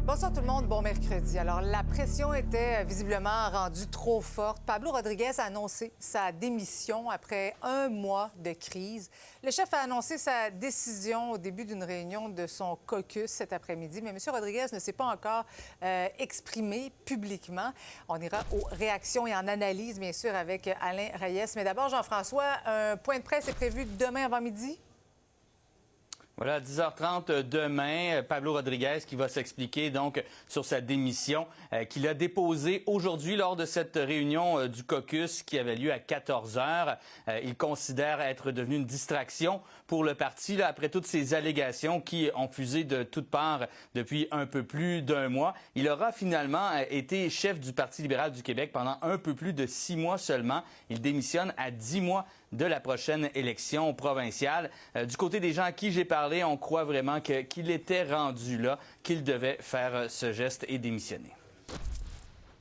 Bonsoir tout le monde, bon mercredi. Alors, la pression était visiblement rendue trop forte. Pablo Rodriguez a annoncé sa démission après un mois de crise. Le chef a annoncé sa décision au début d'une réunion de son caucus cet après-midi, mais M. Rodriguez ne s'est pas encore exprimé publiquement. On ira aux réactions et en analyse, bien sûr, avec Alain Reyes. Mais d'abord, Jean-François, un point de presse est prévu demain avant midi? Voilà, 10h30 demain, Pablo Rodriguez qui va s'expliquer donc sur sa démission qu'il a déposée aujourd'hui lors de cette réunion du caucus qui avait lieu à 14h. Il considère être devenu une distraction pour le parti là, après toutes ces allégations qui ont fusé de toutes parts depuis un peu plus d'un mois. Il aura finalement été chef du Parti libéral du Québec pendant un peu plus de 6 mois seulement. Il démissionne à 10 mois de la prochaine élection provinciale. Du côté des gens à qui j'ai parlé, on croit vraiment qu'il était rendu là, qu'il devait faire ce geste et démissionner.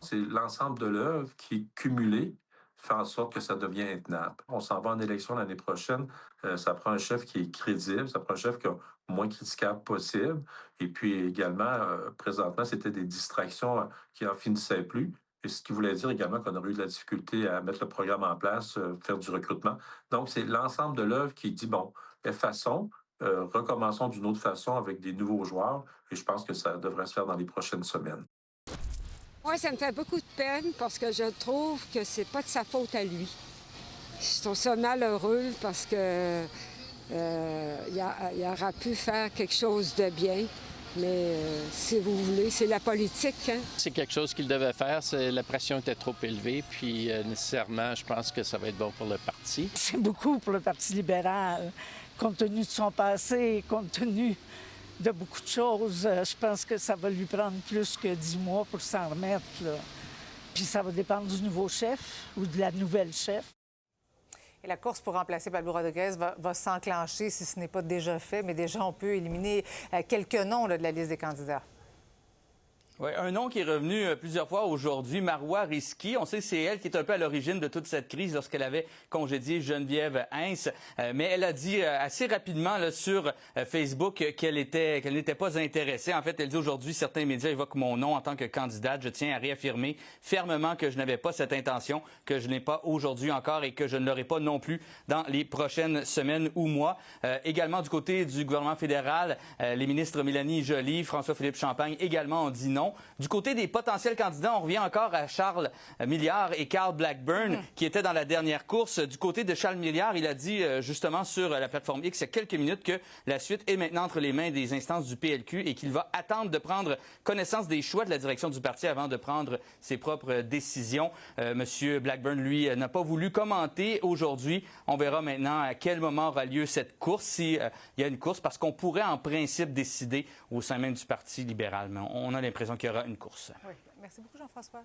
C'est l'ensemble de l'œuvre qui, cumulée, fait en sorte que ça devient intenable. On s'en va en élection l'année prochaine. Ça prend un chef qui est crédible, ça prend un chef qui est le moins critiquable possible. Et puis également, présentement, c'était des distractions qui n'en finissaient plus. Et ce qui voulait dire également qu'on aurait eu de la difficulté à mettre le programme en place, faire du recrutement. Donc, c'est l'ensemble de l'œuvre qui dit, bon, effaçons, recommençons d'une autre façon avec des nouveaux joueurs. Et je pense que ça devrait se faire dans les prochaines semaines. Oui, ça me fait beaucoup de peine parce que je trouve que c'est pas de sa faute à lui. Je trouve ça malheureux parce que il aura pu faire quelque chose de bien. Mais si vous voulez, c'est la politique. Hein? C'est quelque chose qu'il devait faire. La pression était trop élevée. Puis nécessairement, je pense que ça va être bon pour le parti. C'est beaucoup pour le Parti libéral. Compte tenu de son passé, compte tenu de beaucoup de choses, je pense que ça va lui prendre plus que 10 mois pour s'en remettre. Là. Puis ça va dépendre du nouveau chef ou de la nouvelle chef. Et la course pour remplacer Pablo Rodriguez va s'enclencher si ce n'est pas déjà fait, mais déjà on peut éliminer quelques noms là, de la liste des candidats. Oui, un nom qui est revenu plusieurs fois aujourd'hui, Marois Risky. On sait que c'est elle qui est un peu à l'origine de toute cette crise lorsqu'elle avait congédié Geneviève Hintz. Mais elle a dit assez rapidement là, sur Facebook qu'elle n'était pas intéressée. En fait, elle dit aujourd'hui, certains médias évoquent mon nom en tant que candidate. Je tiens à réaffirmer fermement que je n'avais pas cette intention, que je n'ai pas aujourd'hui encore et que je ne l'aurai pas non plus dans les prochaines semaines ou mois. Également du côté du gouvernement fédéral, les ministres Mélanie Joly, François-Philippe Champagne également ont dit non. Du côté des potentiels candidats, on revient encore à Charles Milliard et Carl Blackburn, qui étaient dans la dernière course. Du côté de Charles Milliard, il a dit justement sur la plateforme X il y a quelques minutes que la suite est maintenant entre les mains des instances du PLQ et qu'il va attendre de prendre connaissance des choix de la direction du parti avant de prendre ses propres décisions. Monsieur Blackburn, lui, n'a pas voulu commenter aujourd'hui. On verra maintenant à quel moment aura lieu cette course, s'il y a une course, parce qu'on pourrait en principe décider au sein même du Parti libéral. Mais on a l'impression qu'il y aura une course. Oui. Merci beaucoup, Jean-François.